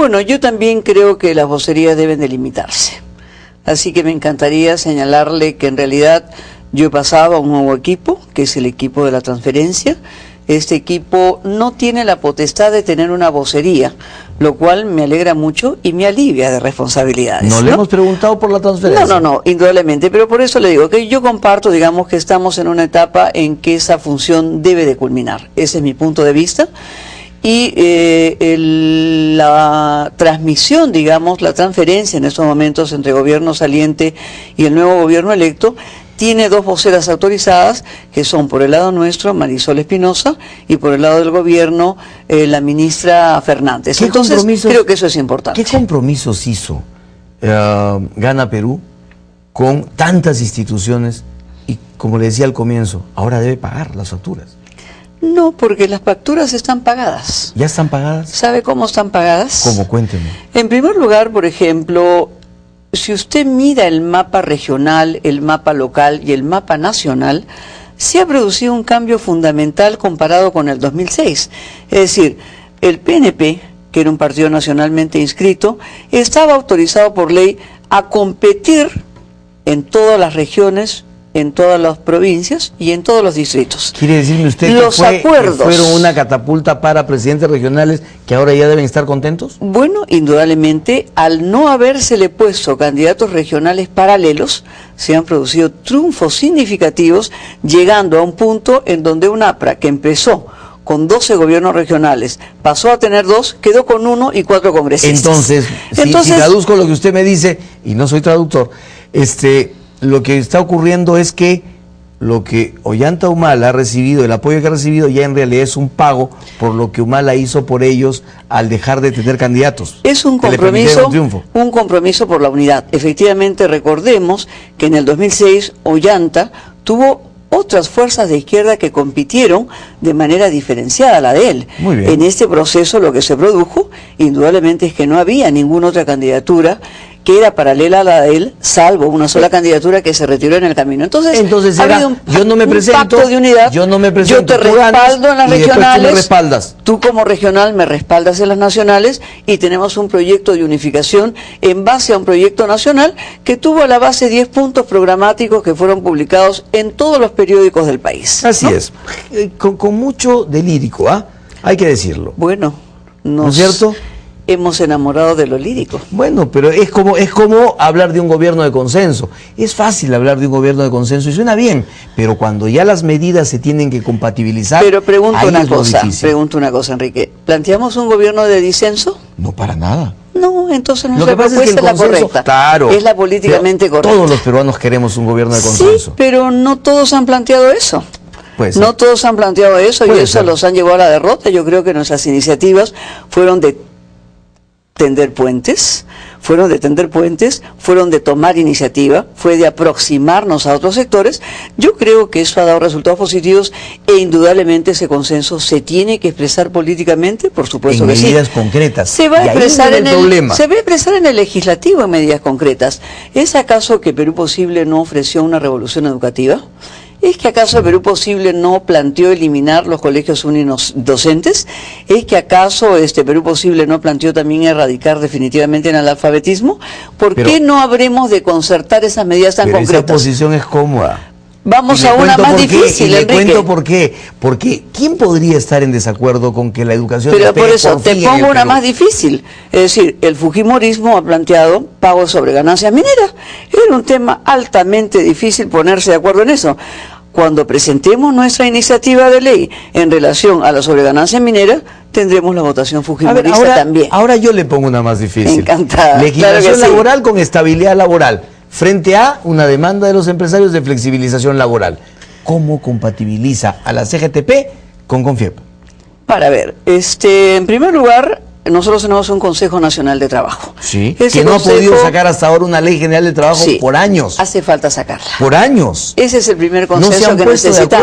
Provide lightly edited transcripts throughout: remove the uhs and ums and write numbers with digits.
Bueno, yo también creo que las vocerías deben delimitarse. Así que me encantaría señalarle que en realidad yo he pasado a un nuevo equipo, que es el equipo de la transferencia. Este equipo no tiene la potestad de tener una vocería, lo cual me alegra mucho y me alivia de responsabilidades. ¿No le hemos preguntado por la transferencia? No, indudablemente, pero por eso le digo que yo comparto, digamos, que estamos en una etapa en que esa función debe de culminar. Ese es mi punto de vista. Y la transmisión, digamos, la transferencia en estos momentos entre gobierno saliente y el nuevo gobierno electo, tiene dos voceras autorizadas, que son por el lado nuestro, Marisol Espinosa, y por el lado del gobierno, la ministra Fernández. Entonces, creo que eso es importante. ¿Qué compromisos hizo Gana Perú con tantas instituciones y, como le decía al comienzo, ahora debe pagar las facturas? No, porque las facturas están pagadas. ¿Ya están pagadas? ¿Sabe cómo están pagadas? ¿Cómo? Cuénteme. En primer lugar, por ejemplo, si usted mira el mapa regional, el mapa local y el mapa nacional, se ha producido un cambio fundamental comparado con el 2006. Es decir, el PNP, que era un partido nacionalmente inscrito, estaba autorizado por ley a competir en todas las regiones, en todas las provincias y en todos los distritos. ¿Quiere decirme usted que fueron una catapulta para presidentes regionales que ahora ya deben estar contentos? Bueno, indudablemente, al no habérsele puesto candidatos regionales paralelos, se han producido triunfos significativos, llegando a un punto en donde un APRA que empezó con 12 gobiernos regionales, pasó a tener 2, quedó con 1 y 4 congresistas. Entonces, si traduzco lo que usted me dice, y no soy traductor, lo que está ocurriendo es que lo que Ollanta Humala ha recibido, el apoyo que ha recibido, ya en realidad es un pago por lo que Humala hizo por ellos al dejar de tener candidatos. Es un compromiso por la unidad. Efectivamente, recordemos que en el 2006 Ollanta tuvo otras fuerzas de izquierda que compitieron de manera diferenciada a la de él. Muy bien. En este proceso lo que se produjo, indudablemente, es que no había ninguna otra candidatura que era paralela a la de él, salvo una sola candidatura que se retiró en el camino. Entonces era, yo no me presento, pacto de unidad, yo no me presento, yo te respaldo en las regionales, tú me respaldas. Tú como regional me respaldas en las nacionales y tenemos un proyecto de unificación en base a un proyecto nacional que tuvo a la base 10 puntos programáticos que fueron publicados en todos los periódicos del país. Así es, con mucho delírico, hay que decirlo. Bueno, ¿no es cierto? Hemos enamorado de lo lírico. Bueno, pero es como hablar de un gobierno de consenso. Es fácil hablar de un gobierno de consenso y suena bien, pero cuando ya las medidas se tienen que compatibilizar. Pero pregunto una cosa, Enrique. ¿Planteamos un gobierno de disenso? No, para nada. No, entonces nuestra propuesta es la correcta. Claro, es la políticamente correcta. Todos los peruanos queremos un gobierno de consenso. Sí, pero no todos han planteado eso. No todos han planteado eso y eso los han llevado a la derrota. Yo creo que nuestras iniciativas fueron de tender puentes, fueron de tomar iniciativa, fue de aproximarnos a otros sectores. Yo creo que eso ha dado resultados positivos e indudablemente ese consenso se tiene que expresar políticamente, por supuesto que sí. En medidas concretas. Se va a expresar en el legislativo en medidas concretas. ¿Es acaso que Perú Posible no ofreció una revolución educativa? ¿Es que acaso Perú Posible no planteó eliminar los colegios unidocentes? ¿Es que acaso Perú Posible no planteó también erradicar definitivamente el analfabetismo? ¿Por qué no habremos de concertar esas medidas tan concretas? Esa posición es cómoda. Vamos a una más difícil, Enrique. Le cuento por qué. Porque ¿quién podría estar en desacuerdo con que la educación... Pero por eso, te pongo una más difícil. Es decir, el fujimorismo ha planteado pago sobre ganancias mineras. Era un tema altamente difícil ponerse de acuerdo en eso. Cuando presentemos nuestra iniciativa de ley en relación a la sobreganancia minera, tendremos la votación fujimorista también. Ahora yo le pongo una más difícil. Encantada. Legislación laboral con estabilidad laboral, frente a una demanda de los empresarios de flexibilización laboral. ¿Cómo compatibiliza a la CGTP con CONFIEP? Para ver, en primer lugar, nosotros tenemos un Consejo Nacional de Trabajo. Sí, que no ha podido sacar hasta ahora una ley general de trabajo por años. Hace falta sacarla. Por años. Ese es el primer consenso que necesitamos.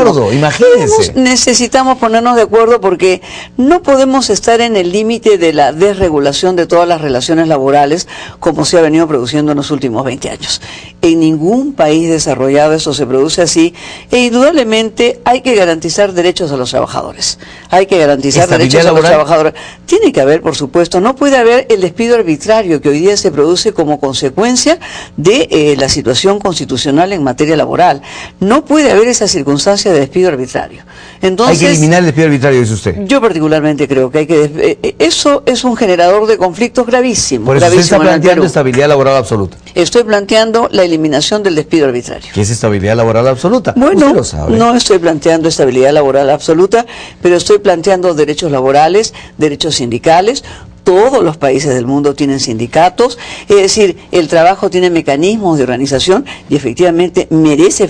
No se han puesto de acuerdo, imagínense. Necesitamos ponernos de acuerdo porque no podemos estar en el límite de la desregulación de todas las relaciones laborales como se ha venido produciendo en los últimos 20 años. En ningún país desarrollado eso se produce así e indudablemente hay que garantizar derechos a los trabajadores. Hay que garantizar derechos a los trabajadores. Tiene que haber, por supuesto, no puede haber el despido arbitrario que hoy día se produce como consecuencia de la situación constitucional en materia laboral. No puede haber esa circunstancia de despido arbitrario. Entonces, hay que eliminar el despido arbitrario, dice usted. Yo particularmente creo que hay que... eso es un generador de conflictos gravísimo. Por eso usted está planteando estabilidad laboral absoluta. Estoy planteando la eliminación del despido arbitrario. ¿Qué es estabilidad laboral absoluta? Bueno, usted lo sabe. No estoy planteando estabilidad laboral absoluta, pero estoy planteando derechos laborales, derechos sindicales. Todos los países del mundo tienen sindicatos, es decir, el trabajo tiene mecanismos de organización y efectivamente merece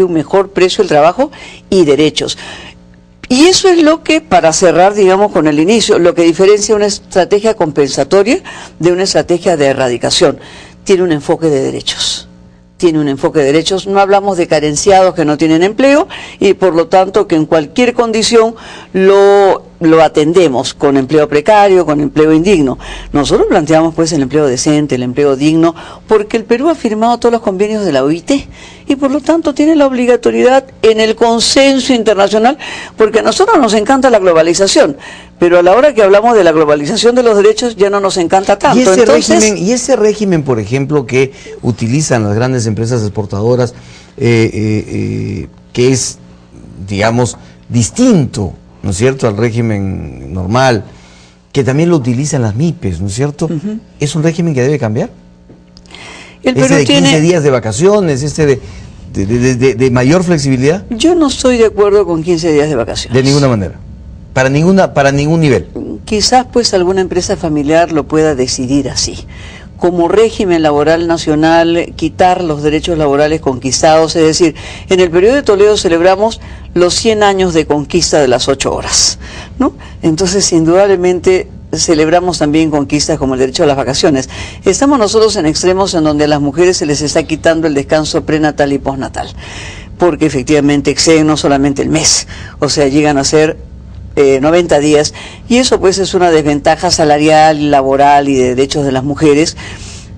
un mejor precio el trabajo y derechos. Y eso es lo que, para cerrar, digamos, con el inicio, lo que diferencia una estrategia compensatoria de una estrategia de erradicación. Tiene un enfoque de derechos. No hablamos de carenciados que no tienen empleo y por lo tanto que en cualquier condición lo atendemos con empleo precario, con empleo indigno. Nosotros planteamos pues el empleo decente, el empleo digno, porque el Perú ha firmado todos los convenios de la OIT y por lo tanto tiene la obligatoriedad en el consenso internacional, porque a nosotros nos encanta la globalización, pero a la hora que hablamos de la globalización de los derechos ya no nos encanta tanto. Y ese régimen, por ejemplo, que utilizan las grandes empresas exportadoras, que es, digamos, distinto, ¿no es cierto?, al régimen normal, que también lo utilizan las MIPES, ¿no es cierto? ¿Es un régimen que debe cambiar? El Perú de 15 tiene días de vacaciones, de mayor flexibilidad. Yo no estoy de acuerdo con 15 días de vacaciones. De ninguna manera. Para ningún nivel. Quizás pues alguna empresa familiar lo pueda decidir así. Como régimen laboral nacional, quitar los derechos laborales conquistados, es decir, en el periodo de Toledo celebramos los 100 años de conquista de las 8 horas, ¿no? Entonces, indudablemente, celebramos también conquistas como el derecho a las vacaciones. Estamos nosotros en extremos en donde a las mujeres se les está quitando el descanso prenatal y postnatal, porque efectivamente exceden no solamente el mes, o sea, llegan a ser 90 días, y eso pues es una desventaja salarial, laboral y de derechos de las mujeres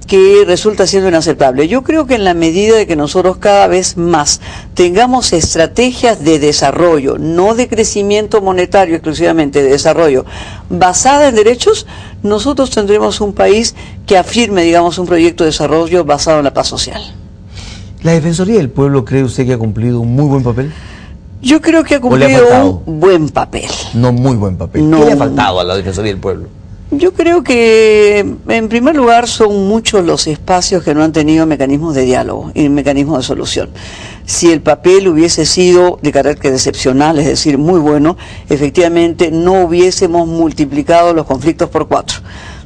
que resulta siendo inaceptable. Yo creo que en la medida de que nosotros cada vez más tengamos estrategias de desarrollo, no de crecimiento monetario exclusivamente, de desarrollo, basada en derechos, nosotros tendremos un país que afirme, digamos, un proyecto de desarrollo basado en la paz social. ¿La Defensoría del Pueblo cree usted que ha cumplido un muy buen papel? Yo creo que ha cumplido un buen papel. No muy buen papel. No. ¿Qué le ha faltado a la Defensoría del Pueblo? Yo creo que, en primer lugar, son muchos los espacios que no han tenido mecanismos de diálogo y mecanismos de solución. Si el papel hubiese sido de carácter excepcional, es decir, muy bueno, efectivamente no hubiésemos multiplicado los conflictos por 4.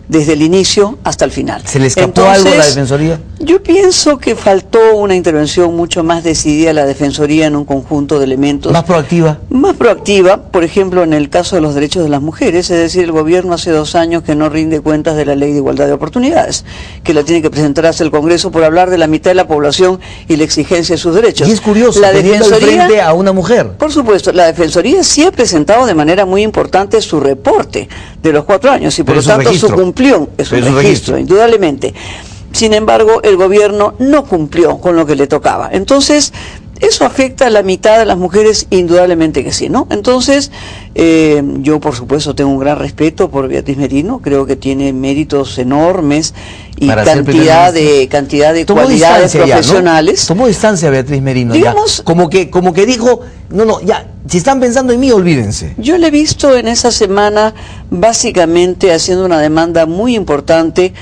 Desde el inicio hasta el final. ¿Se le escapó algo a la Defensoría? Yo pienso que faltó una intervención mucho más decidida a la Defensoría en un conjunto de elementos. ¿Más proactiva? Más proactiva, por ejemplo, en el caso de los derechos de las mujeres, es decir, el gobierno hace 2 años que no rinde cuentas de la Ley de Igualdad de Oportunidades, que la tiene que presentar hacia el Congreso por hablar de la mitad de la población y la exigencia de sus derechos. Y es curioso, la teniendo al frente a una mujer. Por supuesto, la Defensoría sí ha presentado de manera muy importante su reporte de los 4 años y por lo tanto su cumplió. Es un registro, indudablemente. Sin embargo, el gobierno no cumplió con lo que le tocaba. Entonces, ¿eso afecta a la mitad de las mujeres? Indudablemente que sí, ¿no? Entonces, yo por supuesto tengo un gran respeto por Beatriz Merino, creo que tiene méritos enormes y cantidad de cualidades profesionales. ¿No? Tomó distancia Beatriz Merino, digamos, ya, como que dijo, no, ya, si están pensando en mí, olvídense. Yo le he visto en esa semana básicamente haciendo una demanda muy importante,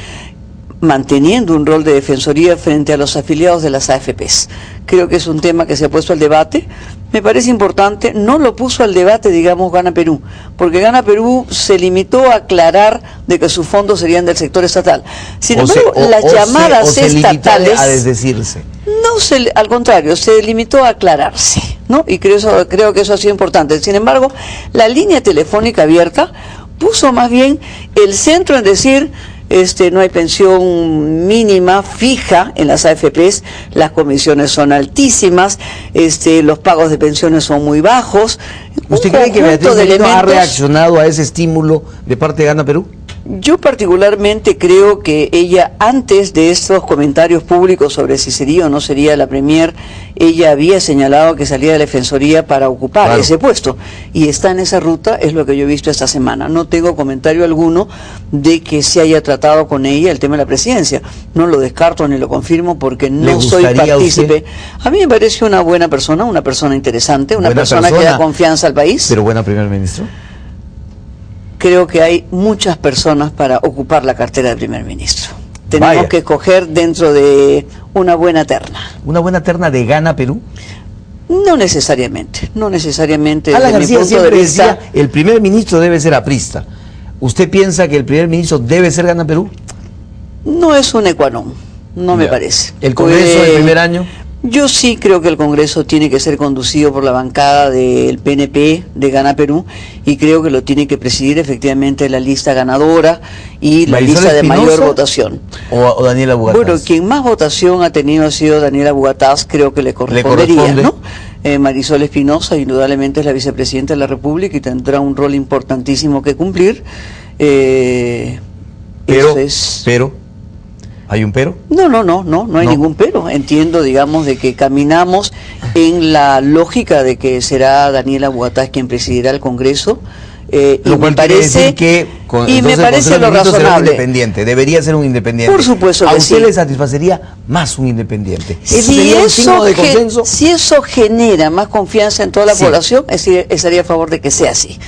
manteniendo un rol de defensoría frente a los afiliados de las AFPs. Creo que es un tema que se ha puesto al debate, me parece importante, no lo puso al debate, digamos, Gana Perú, porque Gana Perú se limitó a aclarar de que sus fondos serían del sector estatal. Sin embargo, las llamadas estatales... a desdecirse. No, al contrario, se limitó a aclararse, ¿no? Y creo que eso ha sido importante. Sin embargo, la línea telefónica abierta puso más bien el centro en decir... no hay pensión mínima fija en las AFPs, las comisiones son altísimas, los pagos de pensiones son muy bajos. ¿Usted cree que Beatriz Merino ha reaccionado a ese estímulo de parte de Gana Perú? Yo particularmente creo que ella, antes de estos comentarios públicos sobre si sería o no sería la premier, ella había señalado que salía de la Defensoría para ocupar ese puesto, y está en esa ruta, es lo que yo he visto esta semana. No tengo comentario alguno de que se haya tratado con ella el tema de la presidencia. No lo descarto ni lo confirmo porque no soy partícipe. A mí me parece una buena persona interesante, una persona que da confianza al país. ¿Pero buena primer ministro? Creo que hay muchas personas para ocupar la cartera de primer ministro. Tenemos que escoger dentro de una buena terna. ¿Una buena terna de Gana Perú? No necesariamente, no necesariamente. Alan García siempre decía, el primer ministro debe ser aprista. ¿Usted piensa que el primer ministro debe ser Gana Perú? No es un qua non, no me parece. ¿El Congreso del primer año? Yo sí creo que el Congreso tiene que ser conducido por la bancada del PNP de Gana Perú, y creo que lo tiene que presidir efectivamente la lista ganadora y la lista de mayor votación. ¿O Daniela Bugatás? Bueno, quien más votación ha tenido ha sido Daniela Bugatás, creo que le correspondería, ¿no? Marisol Espinosa indudablemente es la vicepresidenta de la República y tendrá un rol importantísimo que cumplir. Pero ¿hay un pero? No hay ningún pero. Entiendo, digamos, de que caminamos en la lógica de que será Daniela Bugatás quien presidirá el Congreso. Lo cual quiere decir que me parece lo razonable. Independiente, debería ser un independiente. Por supuesto que sí. ¿A usted le satisfacería más un independiente? Si eso genera más confianza en toda la población, estaría a favor de que sea así.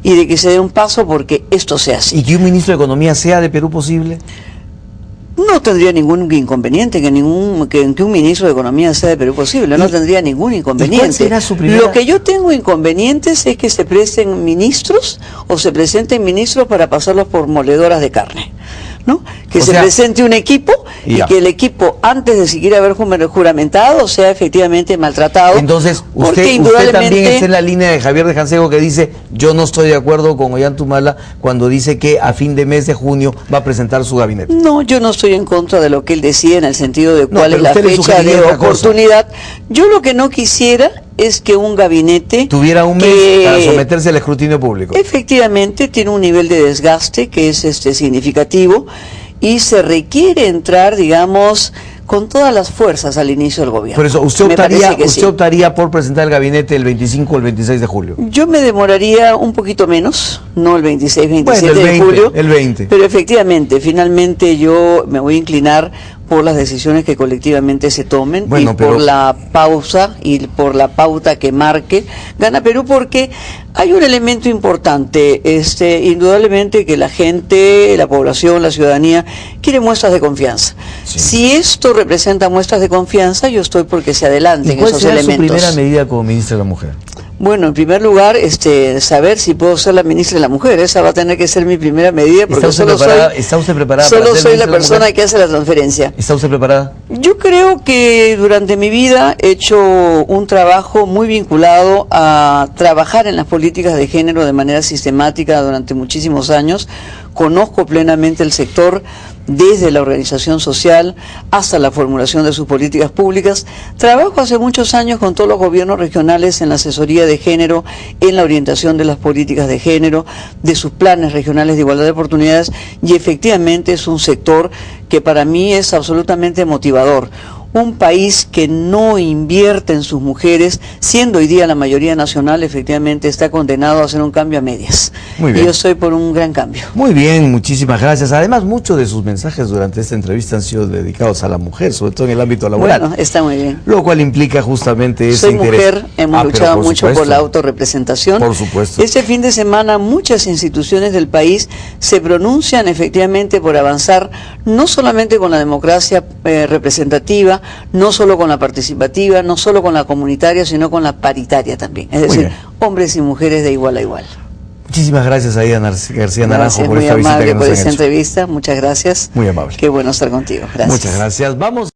Y de que se dé un paso porque esto sea así. ¿Y que un ministro de Economía sea de Perú posible? No tendría ningún inconveniente que un ministro de Economía sea de Perú posible, no tendría ningún inconveniente. ¿Cuál será su primera? Lo que yo tengo inconvenientes es que se presten ministros o se presenten ministros para pasarlos por moledoras de carne, ¿no? Que se presente un equipo y que el equipo, antes de siquiera haber juramentado, sea efectivamente maltratado. Entonces, usted también está en la línea de Javier de Janseco, que dice, yo no estoy de acuerdo con Ollanta Humala cuando dice que a fin de mes de junio va a presentar su gabinete. No, yo no estoy en contra de lo que él decide en el sentido de cuál es la fecha de oportunidad. Yo lo que no quisiera es que un gabinete tuviera un mes para someterse al escrutinio público. Efectivamente, tiene un nivel de desgaste que es significativo, y se requiere entrar, digamos, con todas las fuerzas al inicio del gobierno. Por eso, ¿usted optaría por presentar el gabinete el 25 o el 26 de julio? Yo me demoraría un poquito menos, no el 26, 27 de julio. El 20. Pero efectivamente, finalmente yo me voy a inclinar por las decisiones que colectivamente se tomen, por la pausa y por la pauta que marque Gana Perú, porque hay un elemento importante, indudablemente que la gente, la población, la ciudadanía quiere muestras de confianza. Sí. Si esto representa muestras de confianza, yo estoy porque se adelanten esos elementos. ¿Cuál será su primera medida como ministra de la Mujer? Bueno, en primer lugar, saber si puedo ser la ministra de la Mujer. Esa va a tener que ser mi primera medida, porque ¿Está usted preparada? Solo soy la persona que hace la transferencia. ¿Está usted preparada? Yo creo que durante mi vida he hecho un trabajo muy vinculado a trabajar en las políticas de género de manera sistemática durante muchísimos años. Conozco plenamente el sector, desde la organización social hasta la formulación de sus políticas públicas. Trabajo hace muchos años con todos los gobiernos regionales en la asesoría de género, en la orientación de las políticas de género, de sus planes regionales de igualdad de oportunidades, y efectivamente es un sector que para mí es absolutamente motivador. Un país que no invierte en sus mujeres, siendo hoy día la mayoría nacional, efectivamente está condenado a hacer un cambio a medias. Muy bien. Y yo soy por un gran cambio. Muy bien, muchísimas gracias. Además, muchos de sus mensajes durante esta entrevista han sido dedicados a la mujer, sobre todo en el ámbito laboral. Bueno, está muy bien. Lo cual implica justamente ese interés. Soy mujer, hemos luchado mucho por la autorrepresentación. Por supuesto. Este fin de semana muchas instituciones del país se pronuncian efectivamente por avanzar no solamente con la democracia representativa, no solo con la participativa, no solo con la comunitaria, sino con la paritaria también. Es decir, hombres y mujeres de igual a igual. Muchísimas gracias a Ida García Naranjo por esta visita que nos han hecho. Muy amable por esta entrevista, muchas gracias. Muy amable. Qué bueno estar contigo. Gracias. Muchas gracias. Vamos.